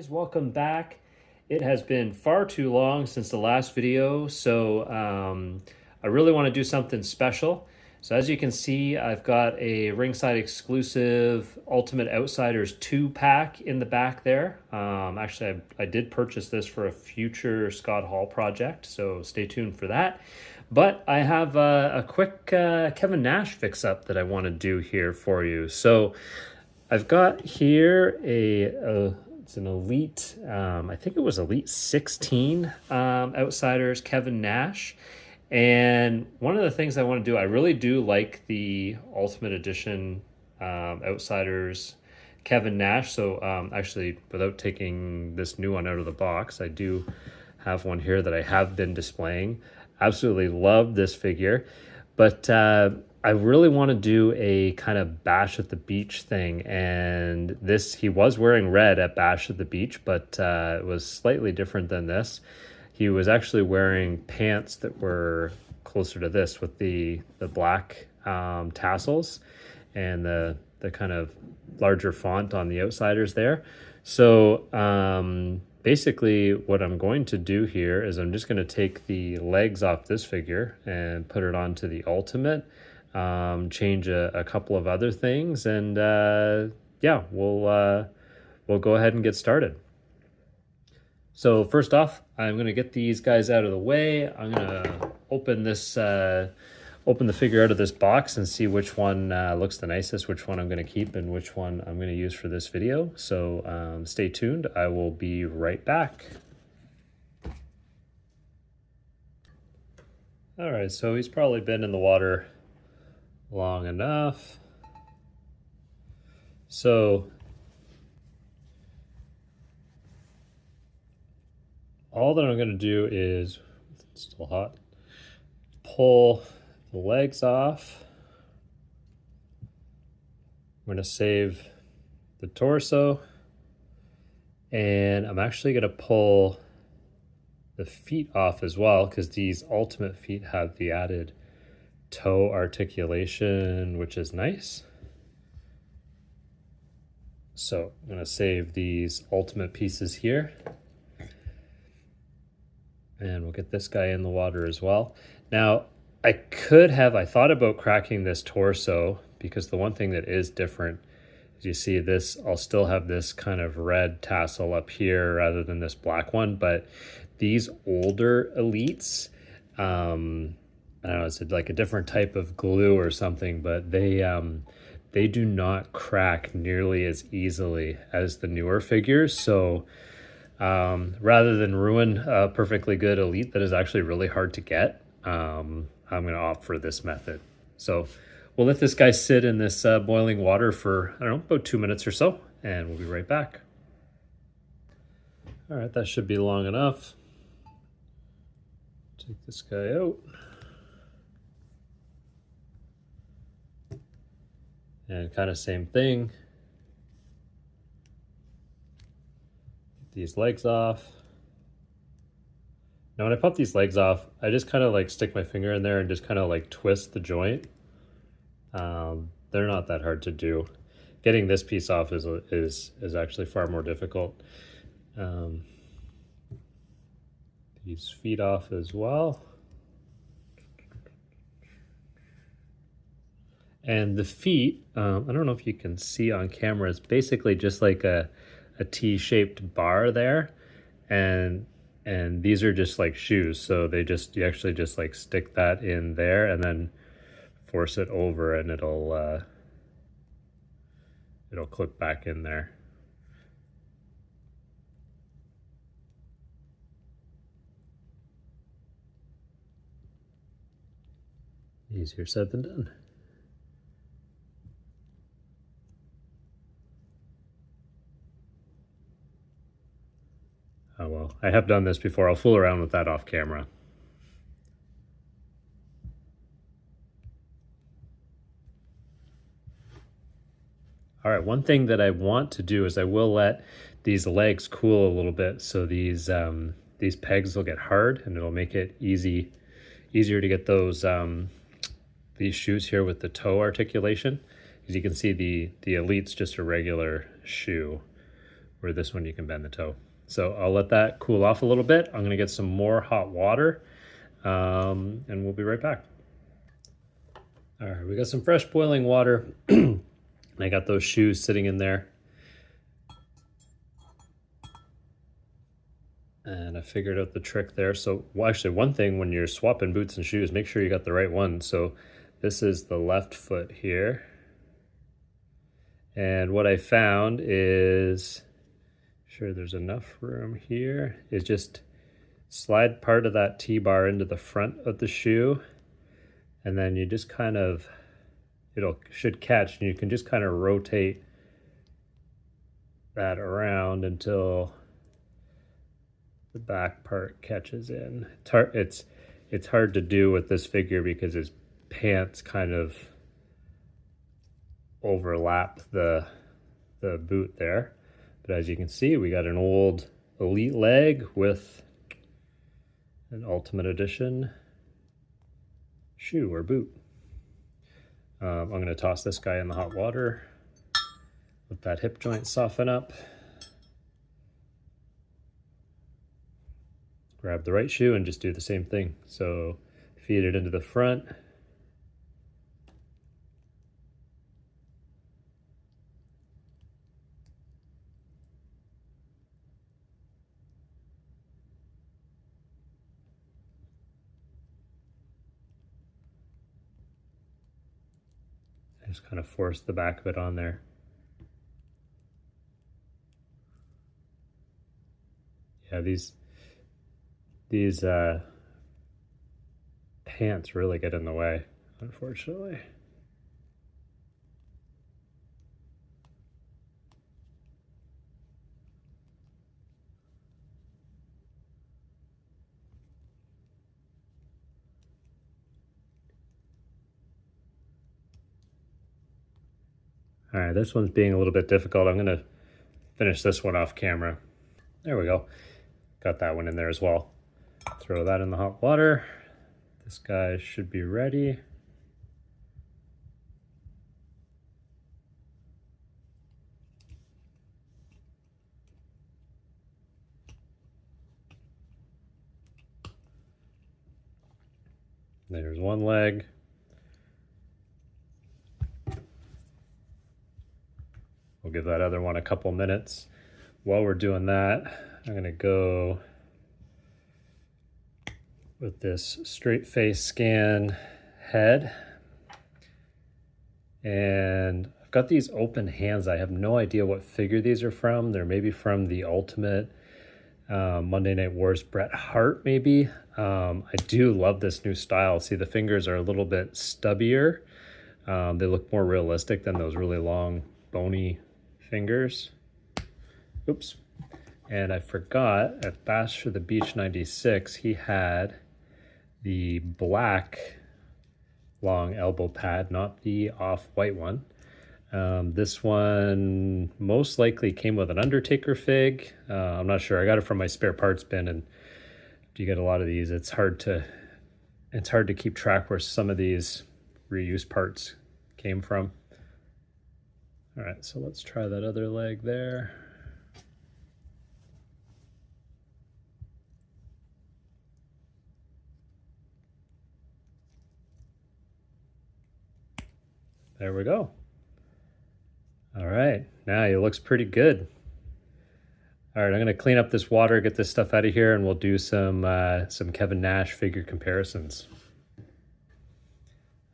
Guys, welcome back. It has been far too long since the last video, so I really want to do something special. So as you can see, I've got a Ringside exclusive Ultimate Outsiders 2-pack in the back there. Actually, I did purchase this for a future Scott Hall project, so stay tuned for that. But I have a quick Kevin Nash fix-up that I want to do here for you. So I've got here it's an Elite, I think it was Elite 16 Outsiders Kevin Nash. And one of the things I want to do, I really do like the Ultimate Edition Outsiders Kevin Nash. So actually, without taking this new one out of the box, I do have one here that I have been displaying. Absolutely love this figure. But I really want to do a kind of Bash at the Beach thing, and he was wearing red at Bash at the Beach, but it was slightly different than this. He was actually wearing pants that were closer to this with the black tassels and the kind of larger font on the Outsiders there. So basically what I'm going to do here is I'm just going to take the legs off this figure and put it onto the Ultimate. Change a couple of other things, and yeah, we'll go ahead and get started. So first off, I'm going to get these guys out of the way. I'm going to open the figure out of this box and see which one looks the nicest, which one I'm going to keep, and which one I'm going to use for this video. So stay tuned. I will be right back. All right, so he's probably been in the water long enough. So all that I'm going to do is, it's still hot, pull the legs off. I'm going to save the torso, and I'm actually going to pull the feet off as well, because these Ultimate feet have the added toe articulation, which is nice. So I'm going to save these Ultimate pieces here, and we'll get this guy in the water as well. Now I thought about cracking this torso, because the one thing that is different is, you see this, I'll still have this kind of red tassel up here rather than this black one, but these older Elites, I don't know, it's like a different type of glue or something, but they do not crack nearly as easily as the newer figures. So rather than ruin a perfectly good Elite that is actually really hard to get, I'm going to opt for this method. So we'll let this guy sit in this boiling water for, I don't know, about 2 minutes or so, and we'll be right back. All right, that should be long enough. Take this guy out. And kind of same thing. Get these legs off. Now when I pop these legs off, I just kind of like stick my finger in there and just kind of like twist the joint. They're not that hard to do. Getting this piece off is actually far more difficult. These feet off as well. And the feet, I don't know if you can see on camera, it's basically just like a T-shaped bar there. And these are just like shoes. So you actually just like stick that in there and then force it over, and it'll clip back in there. Easier said than done. Oh well, I have done this before. I'll fool around with that off camera. All right, one thing that I want to do is I will let these legs cool a little bit, so these pegs will get hard, and it'll make it easier to get those these shoes here with the toe articulation. As you can see, the Elite's just a regular shoe where this one you can bend the toe. So I'll let that cool off a little bit. I'm gonna get some more hot water and we'll be right back. All right, we got some fresh boiling water. And I got those shoes sitting in there. And I figured out the trick there. So, well, actually, one thing when you're swapping boots and shoes, make sure you got the right one. So this is the left foot here. And what I found is, sure there's enough room here, is just slide part of that T-bar into the front of the shoe. And then you just kind of, should catch, and you can just kind of rotate that around until the back part catches in. It's hard to do with this figure because his pants kind of overlap the boot there. But as you can see, we got an old Elite leg with an Ultimate Edition shoe or boot. I'm going to toss this guy in the hot water. Let that hip joint soften up. Grab the right shoe and just do the same thing. So feed it into the front. Just kind of force the back of it on there. Yeah, these pants really get in the way, unfortunately. All right, this one's being a little bit difficult. I'm gonna finish this one off camera. There we go. Got that one in there as well. Throw that in the hot water. This guy should be ready. There's one leg. We'll give that other one a couple minutes. While we're doing that, I'm gonna go with this straight face scan head. And I've got these open hands. I have no idea what figure these are from. They're maybe from the Ultimate Monday Night Wars Bret Hart, maybe. I do love this new style. See, the fingers are a little bit stubbier. They look more realistic than those really long, bony fingers. Oops. And I forgot, at Bash for the Beach 96, he had the black long elbow pad, not the off-white one. This one most likely came with an Undertaker fig. I'm not sure. I got it from my spare parts bin, and you get a lot of these. It's hard to keep track where some of these reuse parts came from. All right, so let's try that other leg there. There we go. All right, now it looks pretty good. All right, I'm gonna clean up this water, get this stuff out of here, and we'll do some Kevin Nash figure comparisons.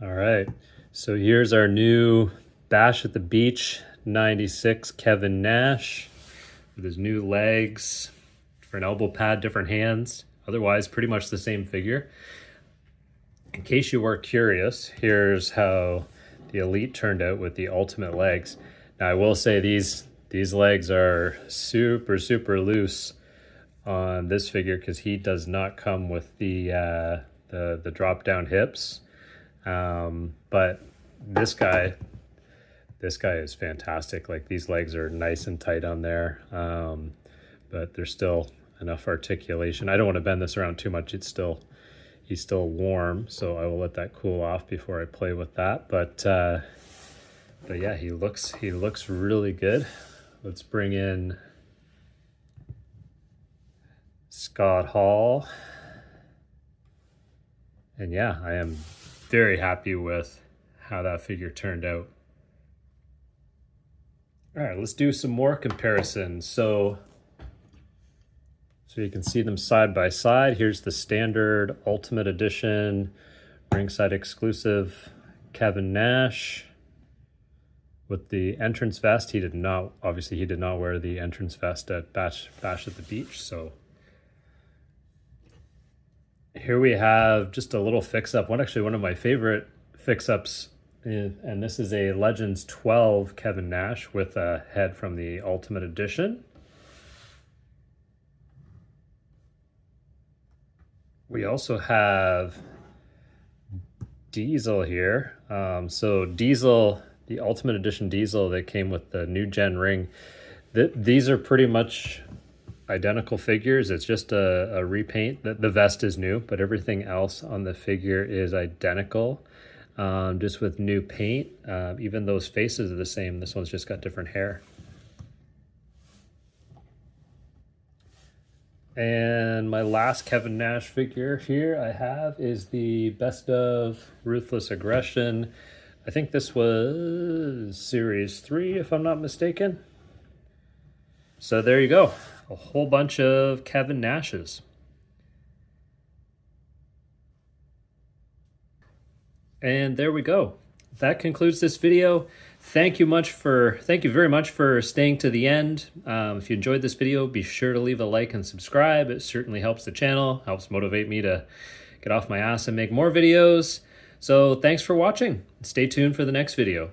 All right, so here's our new Bash at the Beach 96 Kevin Nash with his new legs, different elbow pad, different hands. Otherwise, pretty much the same figure. In case you were curious, here's how the Elite turned out with the Ultimate legs. Now, I will say these legs are super, super loose on this figure because he does not come with the drop down hips. But this guy is fantastic. Like, these legs are nice and tight on there, but there's still enough articulation. I don't want to bend this around too much. He's still warm, so I will let that cool off before I play with that. But yeah, he looks really good. Let's bring in Scott Hall. And yeah, I am very happy with how that figure turned out. All right, let's do some more comparisons. So you can see them side by side. Here's the standard Ultimate Edition Ringside exclusive Kevin Nash with the entrance vest. He did not wear the entrance vest at Bash at the Beach. So here we have just a little fix-up. One of my favorite fix-ups, and this is a Legends 12 Kevin Nash with a head from the Ultimate Edition. We also have Diesel here. So Diesel, the Ultimate Edition Diesel that came with the new gen ring, these are pretty much identical figures. It's just a repaint. The vest is new, but everything else on the figure is identical, just with new paint. Even those faces are the same. This one's just got different hair. And my last Kevin Nash figure here I have is the Best of Ruthless Aggression. I think this was Series 3, if I'm not mistaken. So there you go. A whole bunch of Kevin Nashes. And there we go. That concludes this video. Thank you very much for staying to the end. If you enjoyed this video, be sure to leave a like and subscribe. It certainly helps the channel, helps motivate me to get off my ass and make more videos. So thanks for watching. Stay tuned for the next video.